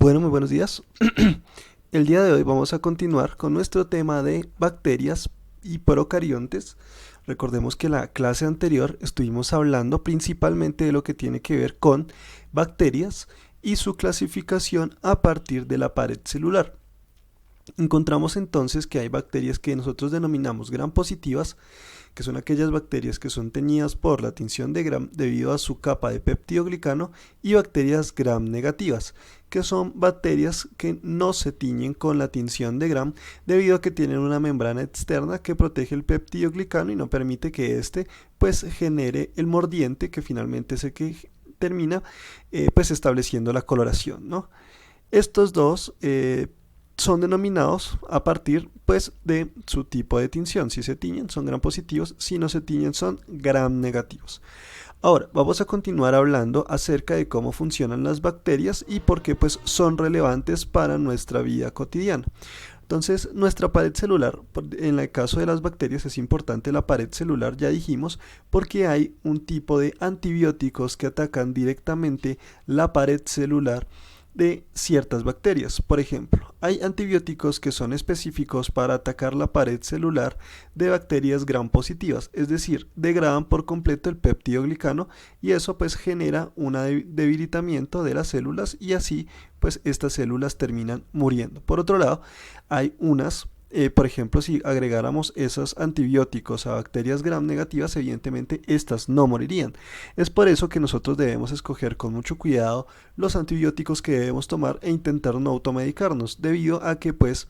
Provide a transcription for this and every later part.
Bueno, muy buenos días. El día de hoy vamos a continuar con nuestro tema de bacterias y procariontes. Recordemos que la clase anterior estuvimos hablando principalmente de lo que tiene que ver con bacterias y su clasificación a partir de la pared celular. Encontramos entonces que hay bacterias que nosotros denominamos gram positivas, que son aquellas bacterias que son teñidas por la tinción de gram debido a su capa de peptidoglicano, y bacterias gram negativas, que son bacterias que no se tiñen con la tinción de gram debido a que tienen una membrana externa que protege el peptidoglicano y no permite que éste pues genere el mordiente que finalmente es el que termina pues estableciendo la coloración, ¿no? Estos dos son denominados a partir pues de su tipo de tinción. Si se tiñen son gram positivos, si no se tiñen son gram negativos. Ahora vamos a continuar hablando acerca de cómo funcionan las bacterias y por qué pues son relevantes para nuestra vida cotidiana. Entonces, nuestra pared celular, en el caso de las bacterias es importante la pared celular, ya dijimos, porque hay un tipo de antibióticos que atacan directamente la pared celular de ciertas bacterias. Por ejemplo, hay antibióticos que son específicos para atacar la pared celular de bacterias gram positivas, es decir, degradan por completo el peptidoglicano y eso pues genera un debilitamiento de las células y así pues estas células terminan muriendo. Por otro lado, hay unas por ejemplo, si agregáramos esos antibióticos a bacterias gram negativas, evidentemente estas no morirían. Es por eso que nosotros debemos escoger con mucho cuidado los antibióticos que debemos tomar e intentar no automedicarnos, debido a que pues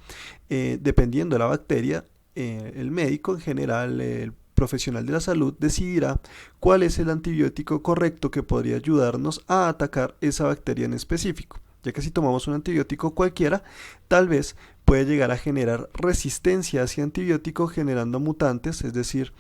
dependiendo de la bacteria, el médico en general, el profesional de la salud decidirá cuál es el antibiótico correcto que podría ayudarnos a atacar esa bacteria en específico, ya que si tomamos un antibiótico cualquiera, tal vez puede llegar a generar resistencia a ese antibiótico generando mutantes, es decir,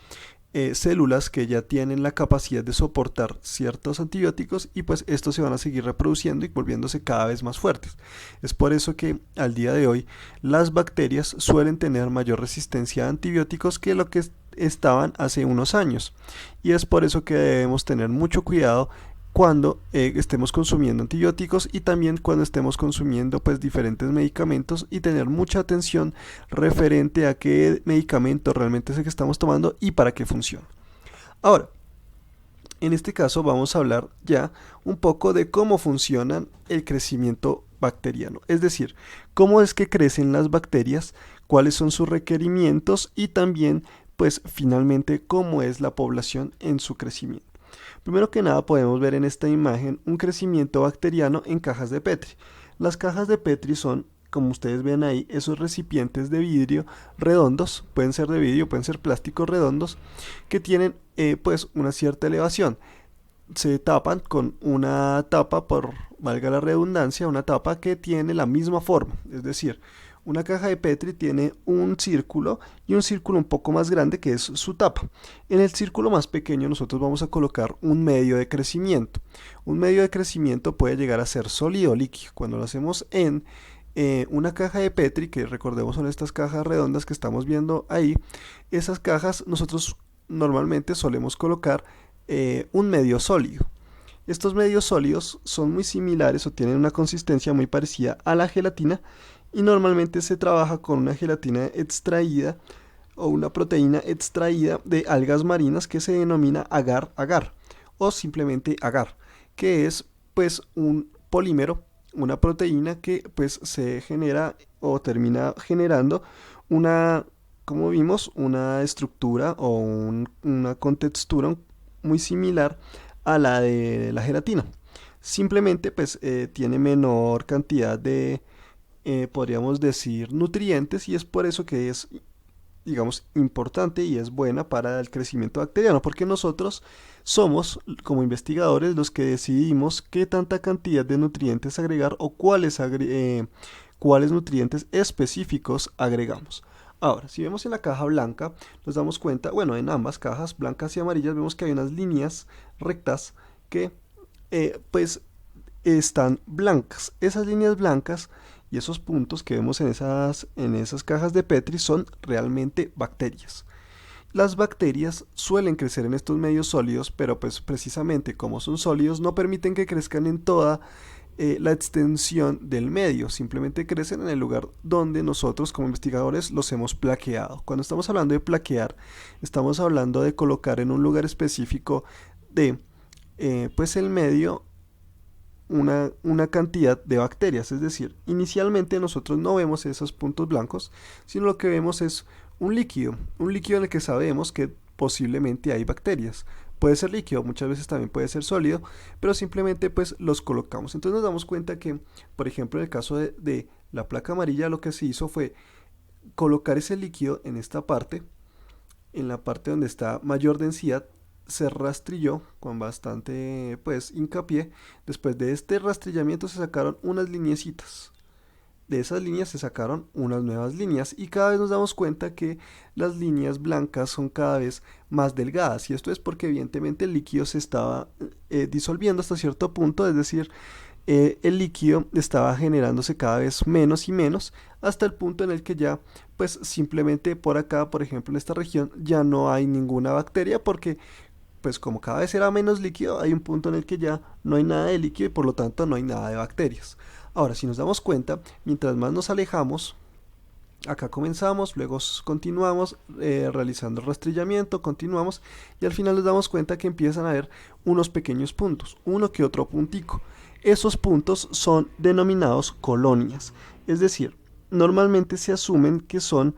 células que ya tienen la capacidad de soportar ciertos antibióticos y pues estos se van a seguir reproduciendo y volviéndose cada vez más fuertes. Es por eso que al día de hoy las bacterias suelen tener mayor resistencia a antibióticos que lo que estaban hace unos años, y es por eso que debemos tener mucho cuidado cuando estemos consumiendo antibióticos y también cuando estemos consumiendo pues diferentes medicamentos, y tener mucha atención referente a qué medicamento realmente es el que estamos tomando y para qué funciona. Ahora, en este caso vamos a hablar ya un poco de cómo funciona el crecimiento bacteriano, es decir, cómo es que crecen las bacterias, cuáles son sus requerimientos y también pues finalmente cómo es la población en su crecimiento. Primero que nada podemos ver en esta imagen un crecimiento bacteriano en cajas de Petri. Las cajas de Petri son, como ustedes ven ahí, esos recipientes de vidrio redondos, pueden ser de vidrio, pueden ser plásticos redondos, que tienen pues una cierta elevación. Se tapan con una tapa, por valga la redundancia, una tapa que tiene la misma forma, es decir, una caja de Petri tiene un círculo y un círculo un poco más grande que es su tapa. En el círculo más pequeño nosotros vamos a colocar un medio de crecimiento. Un medio de crecimiento puede llegar a ser sólido o líquido. Cuando lo hacemos en una caja de Petri, que recordemos son estas cajas redondas que estamos viendo ahí, esas cajas nosotros normalmente solemos colocar un medio sólido. Estos medios sólidos son muy similares o tienen una consistencia muy parecida a la gelatina, y normalmente se trabaja con una gelatina extraída o una proteína extraída de algas marinas que se denomina agar-agar o simplemente agar, que es pues un polímero, una proteína que pues se genera o termina generando una, como vimos, una estructura o una contextura muy similar a la de la gelatina. Simplemente pues tiene menor cantidad de podríamos decir nutrientes, y es por eso que es, digamos, importante y es buena para el crecimiento bacteriano, porque nosotros somos como investigadores los que decidimos qué tanta cantidad de nutrientes agregar o cuáles nutrientes específicos agregamos. Ahora, si vemos en la caja blanca, nos damos cuenta, bueno, en ambas cajas, blancas y amarillas, vemos que hay unas líneas rectas que pues están blancas. Esas líneas blancas y esos puntos que vemos en esas cajas de Petri son realmente bacterias. Las bacterias suelen crecer en estos medios sólidos, pero pues precisamente como son sólidos no permiten que crezcan en toda la extensión del medio, simplemente crecen en el lugar donde nosotros como investigadores los hemos plaqueado. Cuando estamos hablando de plaquear, estamos hablando de colocar en un lugar específico de pues el medio una cantidad de bacterias, es decir, inicialmente nosotros no vemos esos puntos blancos, sino lo que vemos es un líquido en el que sabemos que posiblemente hay bacterias. Puede ser líquido, muchas veces también puede ser sólido, pero simplemente pues los colocamos. Entonces nos damos cuenta que, por ejemplo, en el caso de la placa amarilla, lo que se hizo fue colocar ese líquido en esta parte, en la parte donde está mayor densidad, se rastrilló con bastante pues hincapié. Después de este rastrillamiento se sacaron unas lineecitas. De esas líneas se sacaron unas nuevas líneas y cada vez nos damos cuenta que las líneas blancas son cada vez más delgadas, y esto es porque evidentemente el líquido se estaba disolviendo hasta cierto punto, es decir, el líquido estaba generándose cada vez menos y menos hasta el punto en el que ya pues simplemente por acá, por ejemplo en esta región, ya no hay ninguna bacteria, porque pues como cada vez era menos líquido, hay un punto en el que ya no hay nada de líquido y por lo tanto no hay nada de bacterias. Ahora, si nos damos cuenta, mientras más nos alejamos, acá comenzamos, luego continuamos realizando el rastrillamiento, continuamos y al final nos damos cuenta que empiezan a haber unos pequeños puntos, uno que otro puntico. Esos puntos son denominados colonias, es decir, normalmente se asumen que son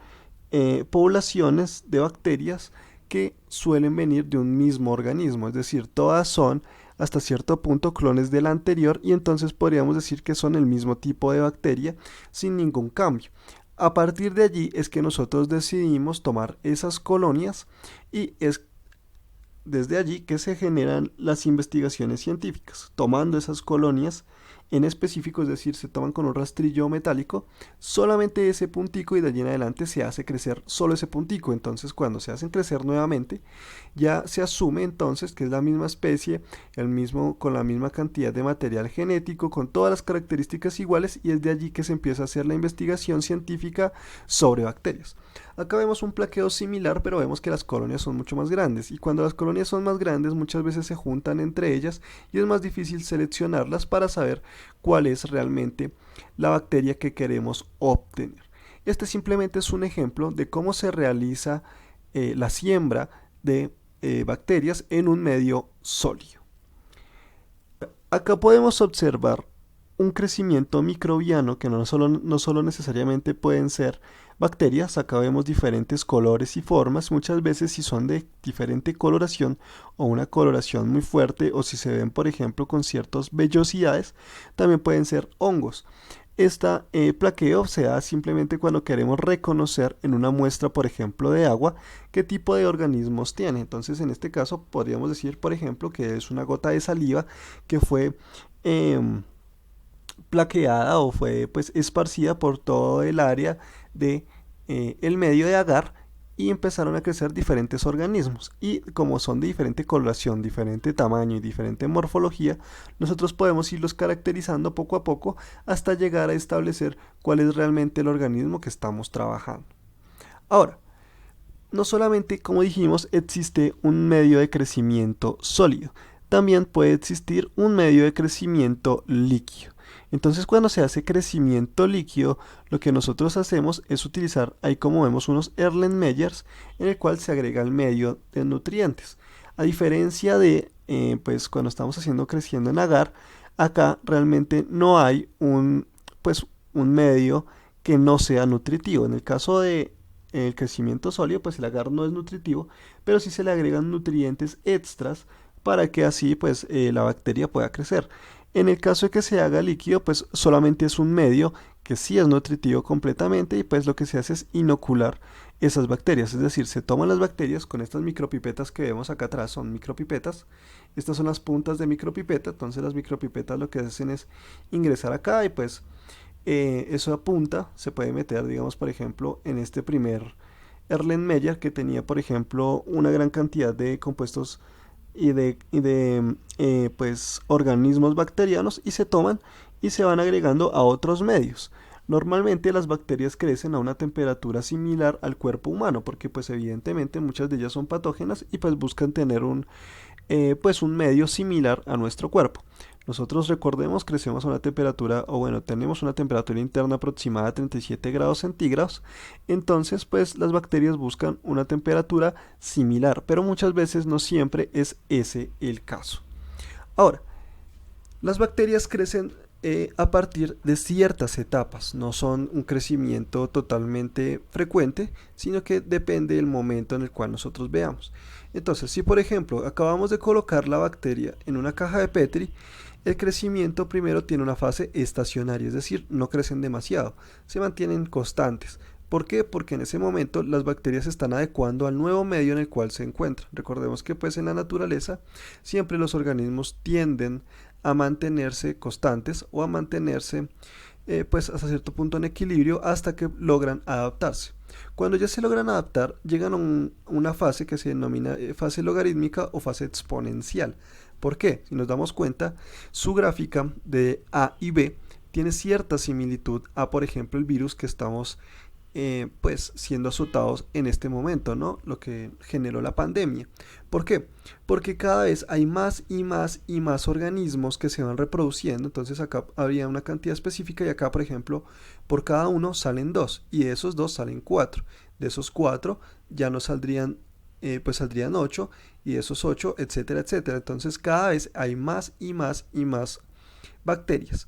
poblaciones de bacterias que suelen venir de un mismo organismo, es decir, todas son hasta cierto punto clones de la anterior, y entonces podríamos decir que son el mismo tipo de bacteria sin ningún cambio. A partir de allí es que nosotros decidimos tomar esas colonias y es desde allí que se generan las investigaciones científicas, tomando esas colonias en específico, es decir, se toman con un rastrillo metálico solamente ese puntico y de allí en adelante se hace crecer solo ese puntico. Entonces cuando se hacen crecer nuevamente ya se asume entonces que es la misma especie, con la misma cantidad de material genético, con todas las características iguales, y es de allí que se empieza a hacer la investigación científica sobre bacterias. Acá vemos un plaqueo similar, pero vemos que las colonias son mucho más grandes, y cuando las colonias son más grandes muchas veces se juntan entre ellas y es más difícil seleccionarlas para saber cuál es realmente la bacteria que queremos obtener. Este simplemente es un ejemplo de cómo se realiza la siembra de bacterias en un medio sólido. Acá podemos observar un crecimiento microbiano que no solo necesariamente pueden ser bacterias. Acá vemos diferentes colores y formas, muchas veces si son de diferente coloración o una coloración muy fuerte, o si se ven por ejemplo con ciertas vellosidades, también pueden ser hongos. Plaqueo se da simplemente cuando queremos reconocer en una muestra, por ejemplo, de agua, qué tipo de organismos tiene. Entonces, en este caso, podríamos decir, por ejemplo, que es una gota de saliva que fue plaqueada o fue pues esparcida por todo el área de el medio de agar, y empezaron a crecer diferentes organismos, y como son de diferente coloración, diferente tamaño y diferente morfología, nosotros podemos irlos caracterizando poco a poco hasta llegar a establecer cuál es realmente el organismo que estamos trabajando. Ahora, no solamente, como dijimos, existe un medio de crecimiento sólido, también puede existir un medio de crecimiento líquido. Entonces cuando se hace crecimiento líquido, lo que nosotros hacemos es utilizar, ahí como vemos, unos Erlenmeyers en el cual se agrega el medio de nutrientes. A diferencia de pues cuando estamos creciendo en agar, acá realmente no hay un medio que no sea nutritivo. En el caso de el crecimiento sólido, pues el agar no es nutritivo, pero sí se le agregan nutrientes extras para que así pues la bacteria pueda crecer. En el caso de que se haga líquido, pues solamente es un medio que sí es nutritivo completamente, y pues lo que se hace es inocular esas bacterias, es decir, se toman las bacterias con estas micropipetas que vemos acá atrás, son micropipetas, estas son las puntas de micropipeta. Entonces las micropipetas lo que hacen es ingresar acá y pues esa punta se puede meter, digamos, por ejemplo, en este primer Erlenmeyer que tenía, por ejemplo, una gran cantidad de compuestos y de pues organismos bacterianos, y se toman y se van agregando a otros medios. Normalmente las bacterias crecen a una temperatura similar al cuerpo humano, porque pues evidentemente muchas de ellas son patógenas y pues buscan tener un medio similar a nuestro cuerpo. Nosotros recordemos crecemos a una temperatura, o bueno, tenemos una temperatura interna aproximada de 37 grados centígrados, entonces pues las bacterias buscan una temperatura similar, pero muchas veces no siempre es ese el caso. Ahora, las bacterias crecen a partir de ciertas etapas, no son un crecimiento totalmente frecuente, sino que depende del momento en el cual nosotros veamos. Entonces, si por ejemplo acabamos de colocar la bacteria en una caja de Petri, el crecimiento primero tiene una fase estacionaria, es decir, no crecen demasiado, se mantienen constantes. ¿Por qué? Porque en ese momento las bacterias se están adecuando al nuevo medio en el cual se encuentran. Recordemos que pues en la naturaleza siempre los organismos tienden a mantenerse constantes o a mantenerse pues hasta cierto punto en equilibrio hasta que logran adaptarse. Cuando ya se logran adaptar, llegan a una fase que se denomina fase logarítmica o fase exponencial. ¿Por qué? Si nos damos cuenta, su gráfica de A y B tiene cierta similitud a, por ejemplo, el virus que estamos pues siendo azotados en este momento, ¿no? Lo que generó la pandemia. ¿Por qué? Porque cada vez hay más y más y más organismos que se van reproduciendo, entonces acá habría una cantidad específica y acá, por ejemplo, por cada uno salen dos y de esos dos salen cuatro. De esos cuatro ya no saldrían, pues saldrían ocho y de esos ocho, etcétera, etcétera. Entonces cada vez hay más y más y más bacterias.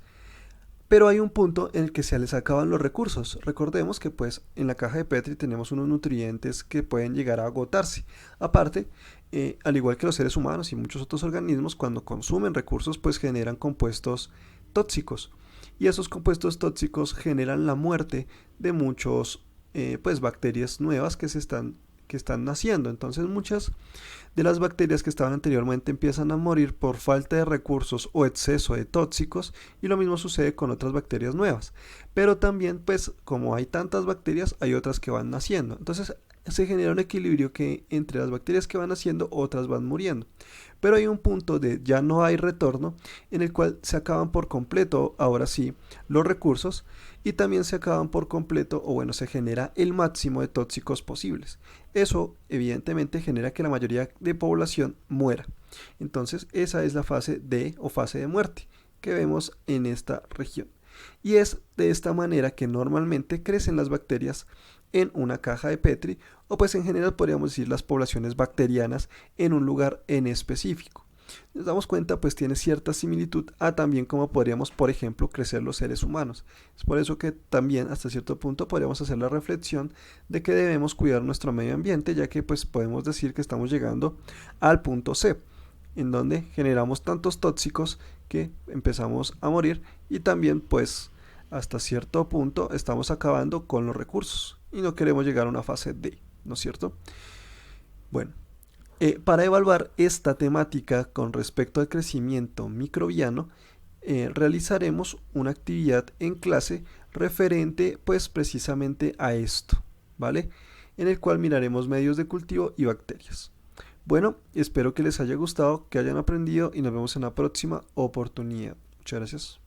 Pero hay un punto en el que se les acaban los recursos. Recordemos que pues en la caja de Petri tenemos unos nutrientes que pueden llegar a agotarse. Aparte, al igual que los seres humanos y muchos otros organismos, cuando consumen recursos pues generan compuestos tóxicos. Y esos compuestos tóxicos generan la muerte de muchos pues bacterias nuevas que están naciendo. Entonces muchas de las bacterias que estaban anteriormente empiezan a morir por falta de recursos o exceso de tóxicos y lo mismo sucede con otras bacterias nuevas. Pero también pues como hay tantas bacterias hay otras que van naciendo. Entonces se genera un equilibrio que entre las bacterias que van naciendo otras van muriendo. Pero hay un punto de ya no hay retorno en el cual se acaban por completo, ahora sí, los recursos y también se acaban por completo o bueno, se genera el máximo de tóxicos posibles. Eso evidentemente genera que la mayoría de población muera. Entonces esa es la fase D o fase de muerte que vemos en esta región. Y es de esta manera que normalmente crecen las bacterias en una caja de Petri o pues en general podríamos decir las poblaciones bacterianas en un lugar en específico. Nos damos cuenta pues tiene cierta similitud a también como podríamos por ejemplo crecer los seres humanos. Es por eso que también hasta cierto punto podríamos hacer la reflexión de que debemos cuidar nuestro medio ambiente ya que pues podemos decir que estamos llegando al punto C en donde generamos tantos tóxicos que empezamos a morir y también pues hasta cierto punto estamos acabando con los recursos y no queremos llegar a una fase D, ¿no es cierto? Bueno, para evaluar esta temática con respecto al crecimiento microbiano, realizaremos una actividad en clase referente pues precisamente a esto, ¿vale? En el cual miraremos medios de cultivo y bacterias. Bueno, espero que les haya gustado, que hayan aprendido y nos vemos en la próxima oportunidad. Muchas gracias.